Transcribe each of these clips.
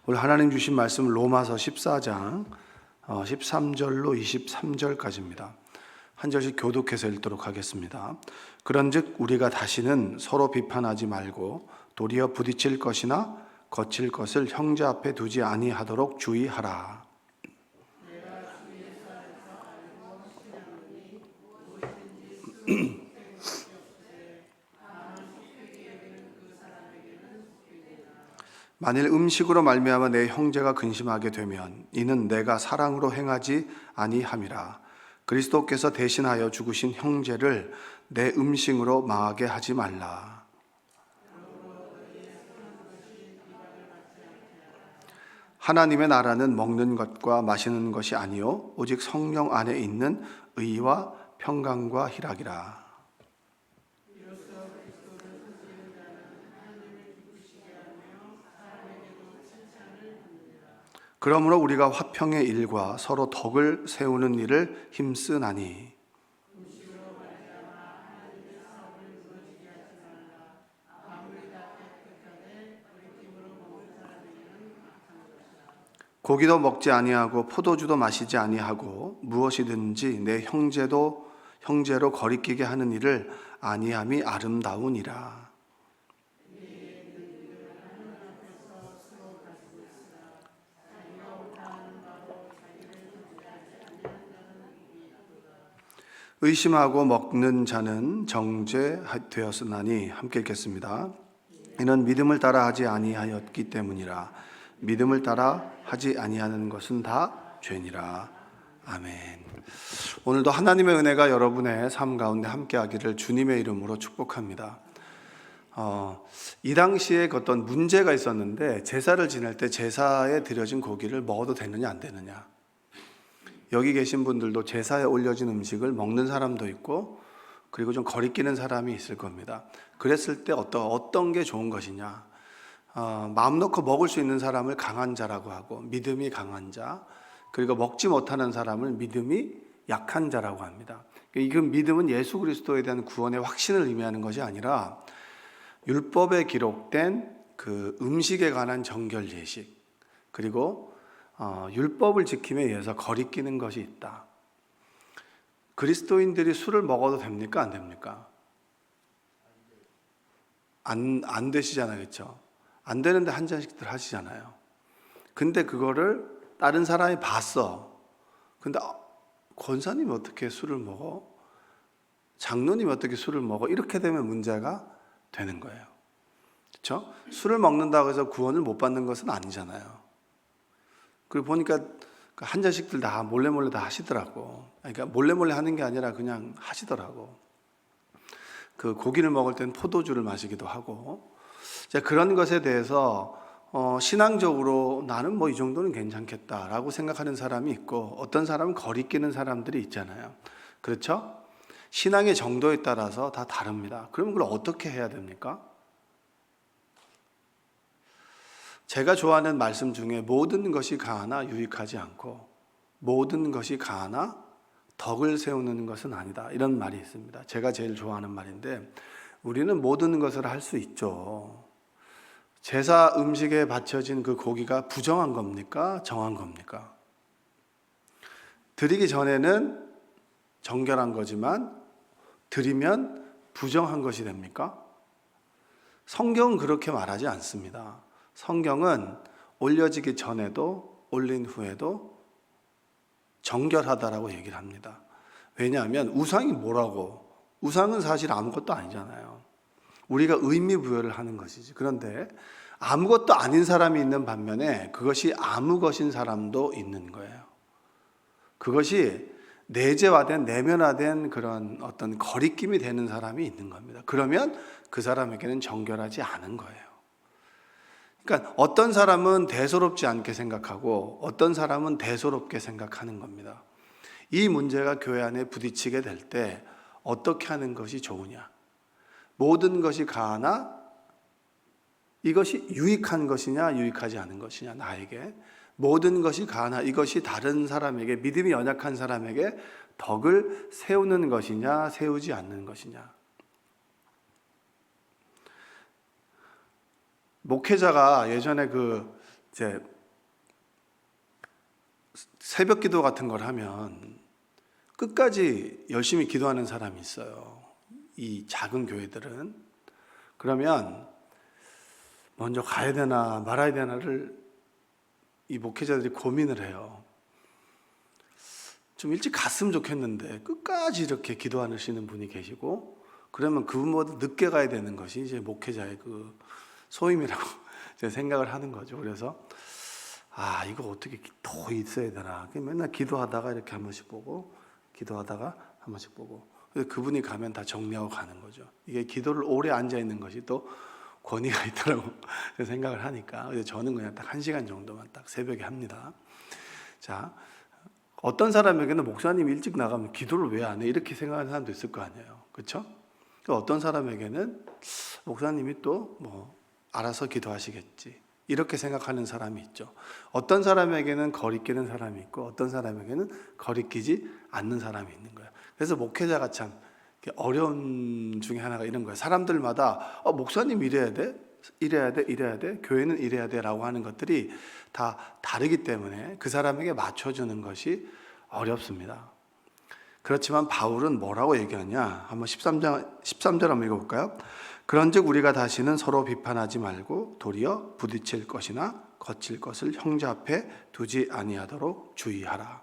오늘 하나님 주신 말씀은 로마서 14장 13절로 23절까지입니다. 한 절씩 교독해서 읽도록 하겠습니다. 그런즉 우리가 다시는 서로 비판하지 말고 도리어 부딪힐 것이나 거칠 것을 형제 앞에 두지 아니하도록 주의하라. 만일 음식으로 말미암아 내 형제가 근심하게 되면 이는 내가 사랑으로 행하지 아니함이라. 그리스도께서 대신하여 죽으신 형제를 내 음식으로 망하게 하지 말라. 하나님의 나라는 먹는 것과 마시는 것이 아니요 오직 성령 안에 있는 의와 평강과 희락이라. 그러므로 우리가 화평의 일과 서로 덕을 세우는 일을 힘쓰나니 고기도 먹지 아니하고 포도주도 마시지 아니하고 무엇이든지 내 형제로 거리끼게 하는 일을 아니함이 아름다우니라. 의심하고 먹는 자는 정죄되었으나니 함께 읽겠습니다. 이는 믿음을 따라 하지 아니하였기 때문이라. 믿음을 따라 하지 아니하는 것은 다 죄니라. 아멘. 오늘도 하나님의 은혜가 여러분의 삶 가운데 함께하기를 주님의 이름으로 축복합니다. 이 당시에 어떤 문제가 있었는데 제사를 지낼 때 제사에 드려진 고기를 먹어도 되느냐 안 되느냐. 여기 계신 분들도 제사에 올려진 음식을 먹는 사람도 있고 그리고 좀 거리끼는 사람이 있을 겁니다. 그랬을 때 어떤 게 좋은 것이냐. 마음 놓고 먹을 수 있는 사람을 강한 자라고 하고 믿음이 강한 자, 그리고 먹지 못하는 사람을 믿음이 약한 자라고 합니다. 이 믿음은 예수 그리스도에 대한 구원의 확신을 의미하는 것이 아니라 율법에 기록된 그 음식에 관한 정결 예식, 그리고 율법을 지킴에 의해서 거리끼는 것이 있다. 그리스도인들이 술을 먹어도 됩니까? 안 됩니까? 안 되시잖아요. 그렇죠? 안 되는데 한 잔씩들 하시잖아요. 근데 그거를 다른 사람이 봤어. 근데 권사님이 어떻게 술을 먹어? 장로님이 어떻게 술을 먹어? 이렇게 되면 문제가 되는 거예요. 그렇죠? 술을 먹는다고 해서 구원을 못 받는 것은 아니잖아요. 그리고 보니까 한 잔씩들 다 몰래 다 하시더라고. 그러니까 몰래 하는 게 아니라 그냥 하시더라고. 그 고기를 먹을 땐 포도주를 마시기도 하고. 그런 것에 대해서 신앙적으로 나는 이 정도는 괜찮겠다라고 생각하는 사람이 있고, 어떤 사람은 거리끼는 사람들이 있잖아요. 그렇죠? 신앙의 정도에 따라서 다 다릅니다. 그러면 그걸 어떻게 해야 됩니까? 제가 좋아하는 말씀 중에 모든 것이 가하나 유익하지 않고 모든 것이 가하나 덕을 세우는 것은 아니다, 이런 말이 있습니다. 제가 제일 좋아하는 말인데, 우리는 모든 것을 할 수 있죠. 제사 음식에 바쳐진 그 고기가 부정한 겁니까? 정한 겁니까? 드리기 전에는 정결한 거지만 드리면 부정한 것이 됩니까? 성경은 그렇게 말하지 않습니다. 성경은 올려지기 전에도 올린 후에도 정결하다라고 얘기를 합니다. 왜냐하면 우상이 뭐라고? 우상은 사실 아무것도 아니잖아요. 우리가 의미 부여를 하는 것이지. 그런데 아무것도 아닌 사람이 있는 반면에 그것이 아무 것인 사람도 있는 거예요. 그것이 내재화된, 내면화된 그런 어떤 거리낌이 되는 사람이 있는 겁니다. 그러면 그 사람에게는 정결하지 않은 거예요. 그러니까 어떤 사람은 대수롭지 않게 생각하고 어떤 사람은 대수롭게 생각하는 겁니다. 이 문제가 교회 안에 부딪히게 될 때 어떻게 하는 것이 좋으냐? 모든 것이 가하나 이것이 유익한 것이냐 유익하지 않은 것이냐, 나에게 모든 것이 가하나 이것이 다른 사람에게, 믿음이 연약한 사람에게 덕을 세우는 것이냐 세우지 않는 것이냐. 목회자가 예전에 이제 새벽 기도 같은 걸 하면 끝까지 열심히 기도하는 사람이 있어요. 이 작은 교회들은. 그러면 먼저 가야 되나 말아야 되나를 이 목회자들이 고민을 해요. 좀 일찍 갔으면 좋겠는데 끝까지 이렇게 기도하시는 분이 계시고, 그러면 그분보다 늦게 가야 되는 것이 이제 목회자의 그 소임이라고 제가 생각을 하는 거죠. 그래서 이거 어떻게 더 있어야 되나. 맨날 기도하다가 이렇게 한 번씩 보고, 기도하다가 한 번씩 보고. 그분이 가면 다 정리하고 가는 거죠. 이게 기도를 오래 앉아 있는 것이 또 권위가 있다고 생각을 하니까. 그래서 저는 그냥 딱 1시간 정도만 딱 새벽에 합니다. 자, 어떤 사람에게는 목사님 일찍 나가면 기도를 왜 안 해? 이렇게 생각하는 사람도 있을 거 아니에요. 그렇죠? 어떤 사람에게는 목사님이 또 뭐 알아서 기도하시겠지, 이렇게 생각하는 사람이 있죠. 어떤 사람에게는 거리끼는 사람이 있고, 어떤 사람에게는 거리끼지 않는 사람이 있는 거예요. 그래서 목회자가 참 어려운 중에 하나가 이런 거예요. 사람들마다 목사님 이래야 돼, 이래야 돼, 이래야 돼, 교회는 이래야 돼 라고 하는 것들이 다 다르기 때문에 그 사람에게 맞춰주는 것이 어렵습니다. 그렇지만 바울은 뭐라고 얘기하냐, 한번 13절 한번 읽어볼까요? 그런즉 우리가 다시는 서로 비판하지 말고 도리어 부딪힐 것이나 거칠 것을 형제 앞에 두지 아니하도록 주의하라.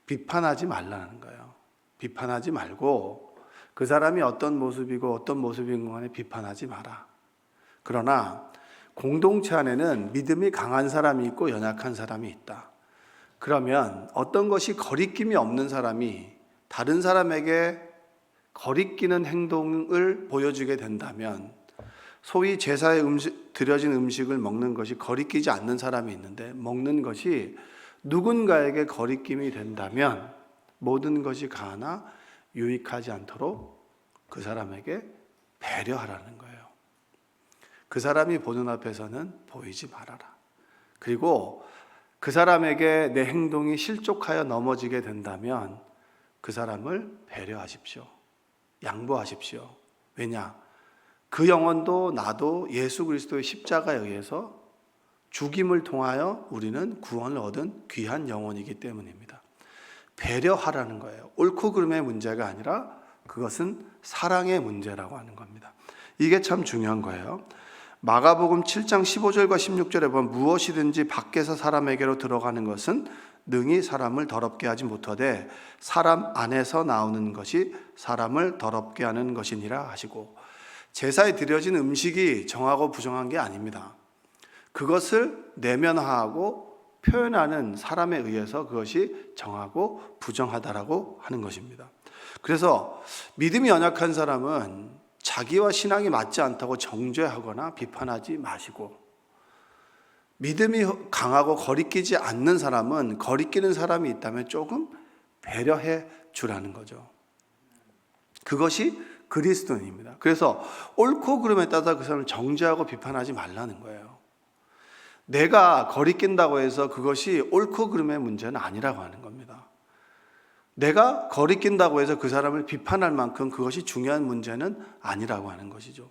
비판하지 말라는 거예요. 비판하지 말고, 그 사람이 어떤 모습이고 어떤 모습인 간에 비판하지 마라. 그러나 공동체 안에는 믿음이 강한 사람이 있고 연약한 사람이 있다. 그러면 어떤 것이 거리낌이 없는 사람이 다른 사람에게 거리끼는 행동을 보여주게 된다면, 소위 제사에 드려진 음식을 먹는 것이 거리끼지 않는 사람이 있는데 먹는 것이 누군가에게 거리낌이 된다면 모든 것이 가나 유익하지 않도록 그 사람에게 배려하라는 거예요. 그 사람이 보는 앞에서는 보이지 말아라. 그리고 그 사람에게 내 행동이 실족하여 넘어지게 된다면 그 사람을 배려하십시오. 양보하십시오. 왜냐? 그 영혼도 나도 예수 그리스도의 십자가에 의해서 죽임을 통하여 우리는 구원을 얻은 귀한 영혼이기 때문입니다. 배려하라는 거예요. 옳고 그름의 문제가 아니라 그것은 사랑의 문제라고 하는 겁니다. 이게 참 중요한 거예요. 마가복음 7장 15절과 16절에 보면 무엇이든지 밖에서 사람에게로 들어가는 것은 능히 사람을 더럽게 하지 못하되 사람 안에서 나오는 것이 사람을 더럽게 하는 것이니라 하시고, 제사에 드려진 음식이 정하고 부정한 게 아닙니다. 그것을 내면화하고 표현하는 사람에 의해서 그것이 정하고 부정하다라고 하는 것입니다. 그래서 믿음이 연약한 사람은 자기와 신앙이 맞지 않다고 정죄하거나 비판하지 마시고, 믿음이 강하고 거리끼지 않는 사람은 거리끼는 사람이 있다면 조금 배려해 주라는 거죠. 그것이 그리스도인입니다. 그래서 옳고 그름에 따라 그 사람을 정죄하고 비판하지 말라는 거예요. 내가 거리낀다고 해서 그것이 옳고 그름의 문제는 아니라고 하는 겁니다. 내가 거리낀다고 해서 그 사람을 비판할 만큼 그것이 중요한 문제는 아니라고 하는 것이죠.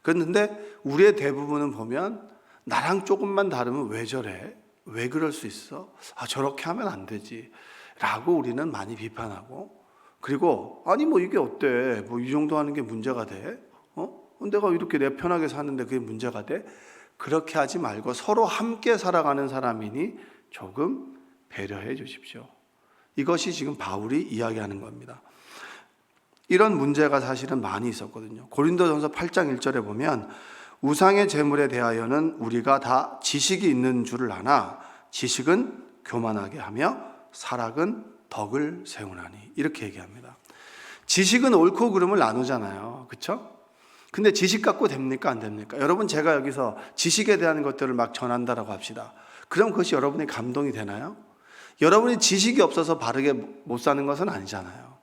그런데 우리의 대부분은 보면 나랑 조금만 다르면 왜 저래? 왜 그럴 수 있어? 저렇게 하면 안 되지 라고 우리는 많이 비판하고, 그리고 아니 뭐 이게 어때? 뭐 이 정도 하는 게 문제가 돼? 내가 이렇게 내 편하게 사는데 그게 문제가 돼? 그렇게 하지 말고 서로 함께 살아가는 사람이니 조금 배려해 주십시오. 이것이 지금 바울이 이야기하는 겁니다. 이런 문제가 사실은 많이 있었거든요. 고린도전서 8장 1절에 보면 우상의 제물에 대하여는 우리가 다 지식이 있는 줄을 아나 지식은 교만하게 하며 사락은 덕을 세우나니, 이렇게 얘기합니다. 지식은 옳고 그름을 나누잖아요. 그렇죠? 근데 지식 갖고 됩니까? 안 됩니까? 여러분, 제가 여기서 지식에 대한 것들을 막 전한다라고 합시다. 그럼 그것이 여러분의 감동이 되나요? 여러분이 지식이 없어서 바르게 못 사는 것은 아니잖아요.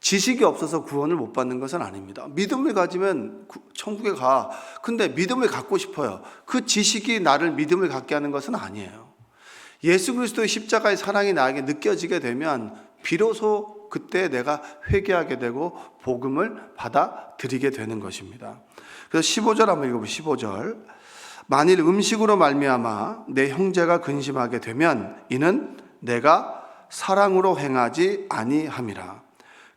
지식이 없어서 구원을 못 받는 것은 아닙니다. 믿음을 가지면 천국에 가. 근데 믿음을 갖고 싶어요. 그 지식이 나를 믿음을 갖게 하는 것은 아니에요. 예수 그리스도의 십자가의 사랑이 나에게 느껴지게 되면 비로소 그때 내가 회개하게 되고 복음을 받아들이게 되는 것입니다. 그래서 15절 한번 읽어보세요. 15절. 만일 음식으로 말미암아 내 형제가 근심하게 되면 이는 내가 사랑으로 행하지 아니함이라.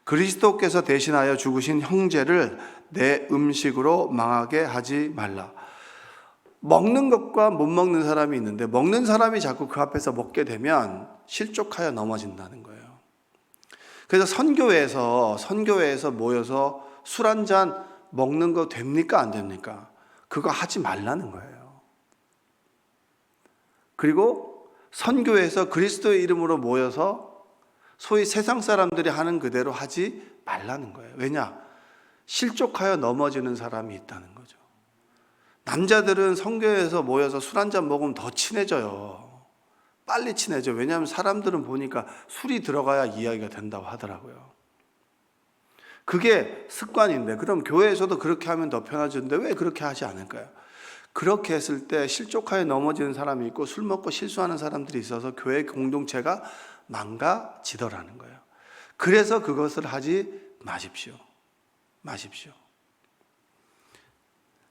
그리스도께서 대신하여 죽으신 형제를 내 음식으로 망하게 하지 말라. 먹는 것과 못 먹는 사람이 있는데 먹는 사람이 자꾸 그 앞에서 먹게 되면 실족하여 넘어진다는 거예요. 그래서 선교회에서 모여서 술 한 잔 먹는 거 됩니까? 안 됩니까? 그거 하지 말라는 거예요. 그리고 선교회에서 그리스도의 이름으로 모여서 소위 세상 사람들이 하는 그대로 하지 말라는 거예요. 왜냐? 실족하여 넘어지는 사람이 있다는 거죠. 남자들은 선교회에서 모여서 술 한 잔 먹으면 더 친해져요. 빨리 친해져. 왜냐하면 사람들은 보니까 술이 들어가야 이야기가 된다고 하더라고요. 그게 습관인데, 그럼 교회에서도 그렇게 하면 더 편해지는데 왜 그렇게 하지 않을까요? 그렇게 했을 때 실족하여 넘어지는 사람이 있고 술 먹고 실수하는 사람들이 있어서 교회 공동체가 망가지더라는 거예요. 그래서 그것을 하지 마십시오.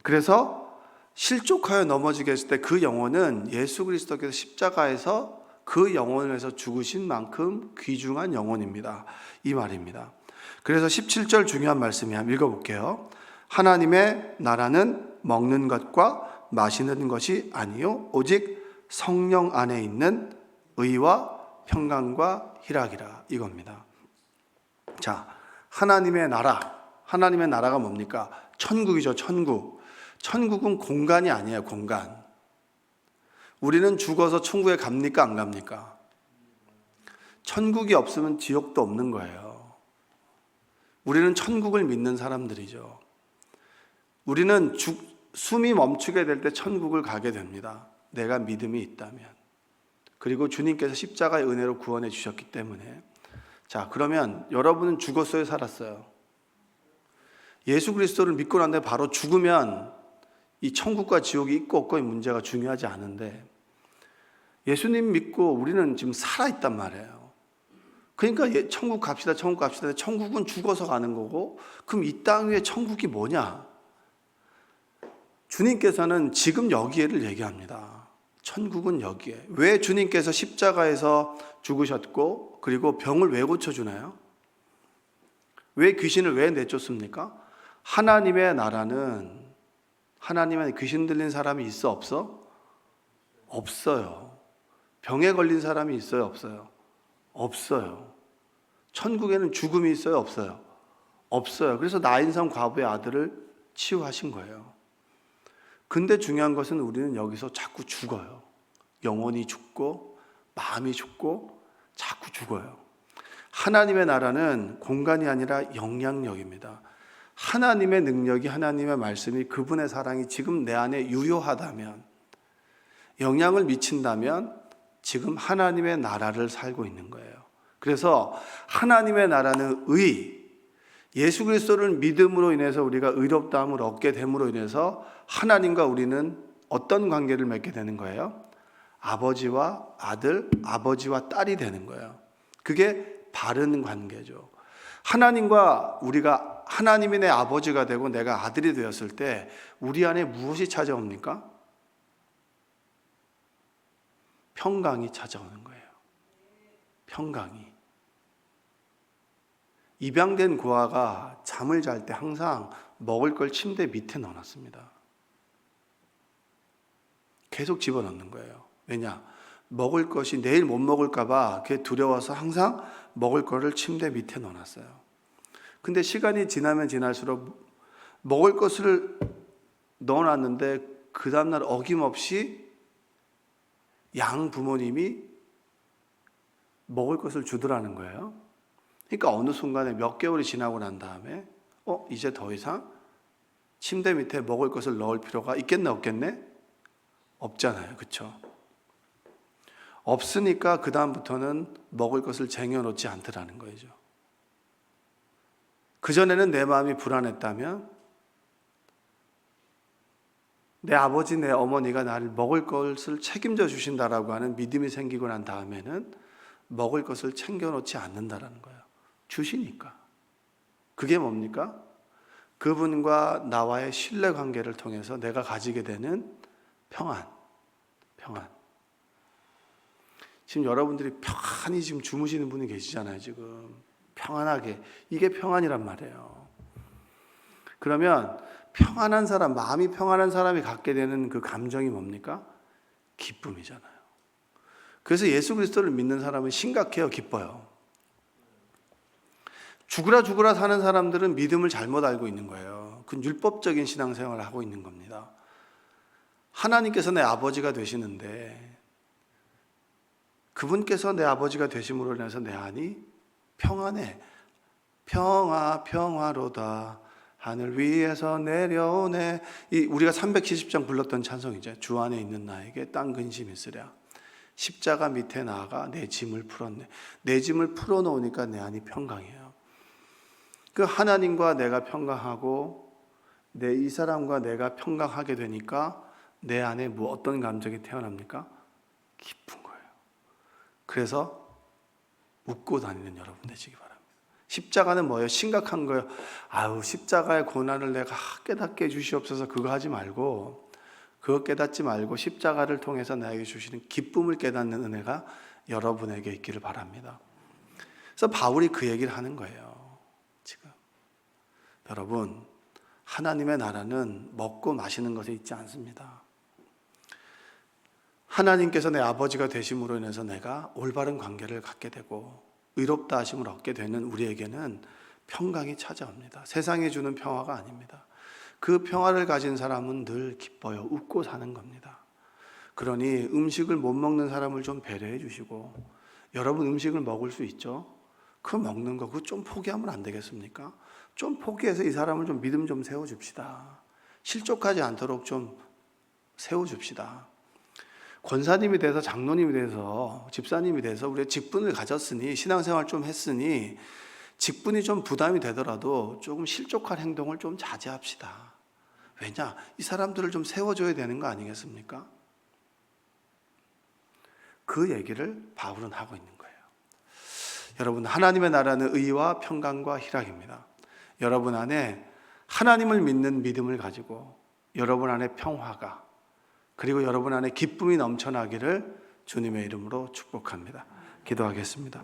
그래서 실족하여 넘어지게 했을 때 그 영혼은 예수 그리스도께서 십자가에서 그 영혼을 위해서 죽으신 만큼 귀중한 영혼입니다. 이 말입니다. 그래서 17절 중요한 말씀이야. 읽어볼게요. 하나님의 나라는 먹는 것과 마시는 것이 아니요 오직 성령 안에 있는 의와 평강과 희락이라, 이겁니다. 자, 하나님의 나라가 뭡니까? 천국이죠. 천국은 공간이 아니에요. 공간. 우리는 죽어서 천국에 갑니까? 안 갑니까? 천국이 없으면 지옥도 없는 거예요. 우리는 천국을 믿는 사람들이죠. 우리는 숨이 멈추게 될 때 천국을 가게 됩니다. 내가 믿음이 있다면. 그리고 주님께서 십자가의 은혜로 구원해 주셨기 때문에. 자, 그러면 여러분은 죽었어요? 살았어요? 예수 그리스도를 믿고 난 다음에 바로 죽으면 이 천국과 지옥이 있고 없고의 문제가 중요하지 않은데, 예수님 믿고 우리는 지금 살아있단 말이에요. 그러니까 천국 갑시다. 천국은 죽어서 가는 거고, 그럼 이 땅 위에 천국이 뭐냐? 주님께서는 지금 여기에를 얘기합니다. 천국은 여기에. 왜 주님께서 십자가에서 죽으셨고 그리고 병을 왜 고쳐주나요? 왜 귀신을 왜 내쫓습니까? 하나님의 나라는, 하나님의 귀신 들린 사람이 있어 없어? 없어요. 병에 걸린 사람이 있어요 없어요? 없어요. 천국에는 죽음이 있어요 없어요? 없어요. 그래서 나인성 과부의 아들을 치유하신 거예요. 근데 중요한 것은 우리는 여기서 자꾸 죽어요. 영혼이 죽고 마음이 죽고 자꾸 죽어요. 하나님의 나라는 공간이 아니라 영향력입니다. 하나님의 능력이, 하나님의 말씀이, 그분의 사랑이 지금 내 안에 유효하다면, 영향을 미친다면 지금 하나님의 나라를 살고 있는 거예요. 그래서 하나님의 나라는 예수 그리스도를 믿음으로 인해서 우리가 의롭다함을 얻게 됨으로 인해서 하나님과 우리는 어떤 관계를 맺게 되는 거예요? 아버지와 아들, 아버지와 딸이 되는 거예요. 그게 바른 관계죠. 하나님과 우리가, 하나님이 내 아버지가 되고 내가 아들이 되었을 때 우리 안에 무엇이 찾아옵니까? 평강이 찾아오는 거예요. 평강이. 입양된 고아가 잠을 잘 때 항상 먹을 걸 침대 밑에 넣어놨습니다. 계속 집어넣는 거예요. 왜냐? 먹을 것이 내일 못 먹을까 봐 그게 두려워서 항상 먹을 거를 침대 밑에 넣어놨어요. 근데 시간이 지나면 지날수록 먹을 것을 넣어놨는데 그 다음날 어김없이 양 부모님이 먹을 것을 주더라는 거예요. 그러니까 어느 순간에 몇 개월이 지나고 난 다음에 이제 더 이상 침대 밑에 먹을 것을 넣을 필요가 있겠네 없겠네? 없잖아요. 그렇죠? 없으니까 그 다음부터는 먹을 것을 쟁여놓지 않더라는 거죠. 그전에는 내 마음이 불안했다면, 내 아버지, 내 어머니가 나를 먹을 것을 책임져 주신다라고 하는 믿음이 생기고 난 다음에는 먹을 것을 챙겨놓지 않는다라는 거예요. 주시니까. 그게 뭡니까? 그분과 나와의 신뢰관계를 통해서 내가 가지게 되는 평안. 지금 여러분들이 편안히 지금 주무시는 분이 계시잖아요. 지금 평안하게. 이게 평안이란 말이에요. 그러면 평안한 사람, 마음이 평안한 사람이 갖게 되는 그 감정이 뭡니까? 기쁨이잖아요. 그래서 예수 그리스도를 믿는 사람은 심각해요, 기뻐요. 죽으라 사는 사람들은 믿음을 잘못 알고 있는 거예요. 그 율법적인 신앙생활을 하고 있는 겁니다. 하나님께서 내 아버지가 되시는데 그분께서 내 아버지가 되심으로 인해서 내 안이 평안해. 평화로다. 하늘 위에서 내려오네. 우리가 370장 불렀던 찬송이죠. 주 안에 있는 나에게 딴 근심 있으랴. 십자가 밑에 나아가 내 짐을 풀었네. 내 짐을 풀어놓으니까 내 안이 평강해요. 그 하나님과 내가 평강하고 내 이 사람과 내가 평강하게 되니까 내 안에 어떤 감정이 태어납니까? 기쁜 거예요. 그래서 웃고 다니는 여러분 되시기 바랍니다. 십자가는 뭐예요? 심각한 거예요. 십자가의 고난을 내가 깨닫게 해주시옵소서. 그거 하지 말고, 그거 깨닫지 말고 십자가를 통해서 나에게 주시는 기쁨을 깨닫는 은혜가 여러분에게 있기를 바랍니다. 그래서 바울이 그 얘기를 하는 거예요. 지금 여러분, 하나님의 나라는 먹고 마시는 것에 있지 않습니다. 하나님께서 내 아버지가 되심으로 인해서 내가 올바른 관계를 갖게 되고 의롭다 하심을 얻게 되는 우리에게는 평강이 찾아옵니다. 세상이 주는 평화가 아닙니다. 그 평화를 가진 사람은 늘 기뻐요. 웃고 사는 겁니다. 그러니 음식을 못 먹는 사람을 좀 배려해 주시고, 여러분 음식을 먹을 수 있죠? 그 먹는 거 그거 좀 포기하면 안 되겠습니까? 좀 포기해서 이 사람을 좀 믿음 좀 세워줍시다. 실족하지 않도록 좀 세워줍시다. 권사님이 돼서, 장로님이 돼서, 집사님이 돼서 우리가 직분을 가졌으니, 신앙생활 좀 했으니 직분이 좀 부담이 되더라도 조금 실족할 행동을 좀 자제합시다. 왜냐? 이 사람들을 좀 세워줘야 되는 거 아니겠습니까? 그 얘기를 바울은 하고 있는 거예요. 여러분, 하나님의 나라는 의와 평강과 희락입니다. 여러분 안에 하나님을 믿는 믿음을 가지고 여러분 안에 평화가, 그리고 여러분 안에 기쁨이 넘쳐나기를 주님의 이름으로 축복합니다. 기도하겠습니다.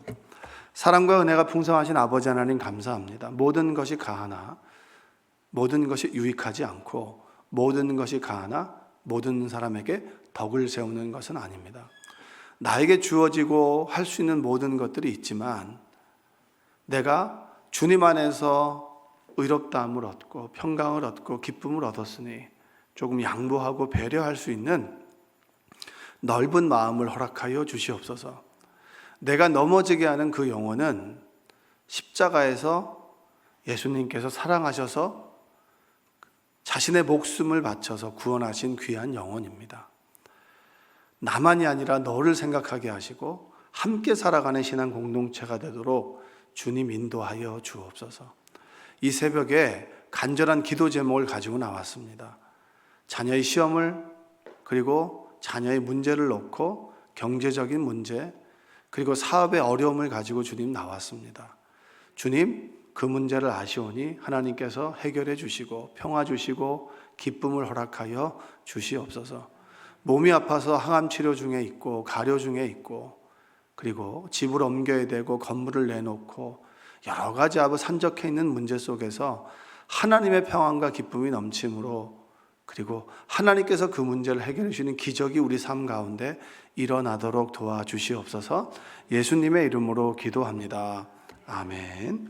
사랑과 은혜가 풍성하신 아버지 하나님 감사합니다. 모든 것이 가하나 모든 것이 유익하지 않고 모든 것이 가하나 모든 사람에게 덕을 세우는 것은 아닙니다. 나에게 주어지고 할 수 있는 모든 것들이 있지만 내가 주님 안에서 의롭다함을 얻고 평강을 얻고 기쁨을 얻었으니 조금 양보하고 배려할 수 있는 넓은 마음을 허락하여 주시옵소서. 내가 넘어지게 하는 그 영혼은 십자가에서 예수님께서 사랑하셔서 자신의 목숨을 바쳐서 구원하신 귀한 영혼입니다. 나만이 아니라 너를 생각하게 하시고 함께 살아가는 신앙 공동체가 되도록 주님 인도하여 주옵소서. 이 새벽에 간절한 기도 제목을 가지고 나왔습니다. 자녀의 시험을, 그리고 자녀의 문제를 놓고 경제적인 문제, 그리고 사업의 어려움을 가지고 주님 나왔습니다. 주님, 그 문제를 아시오니 하나님께서 해결해 주시고 평화 주시고 기쁨을 허락하여 주시옵소서. 몸이 아파서 항암 치료 중에 있고 가려 중에 있고, 그리고 집을 옮겨야 되고 건물을 내놓고 여러 가지 산적해 있는 문제 속에서 하나님의 평안과 기쁨이 넘침으로, 그리고 하나님께서 그 문제를 해결해 주시는 기적이 우리 삶 가운데 일어나도록 도와주시옵소서. 예수님의 이름으로 기도합니다. 아멘.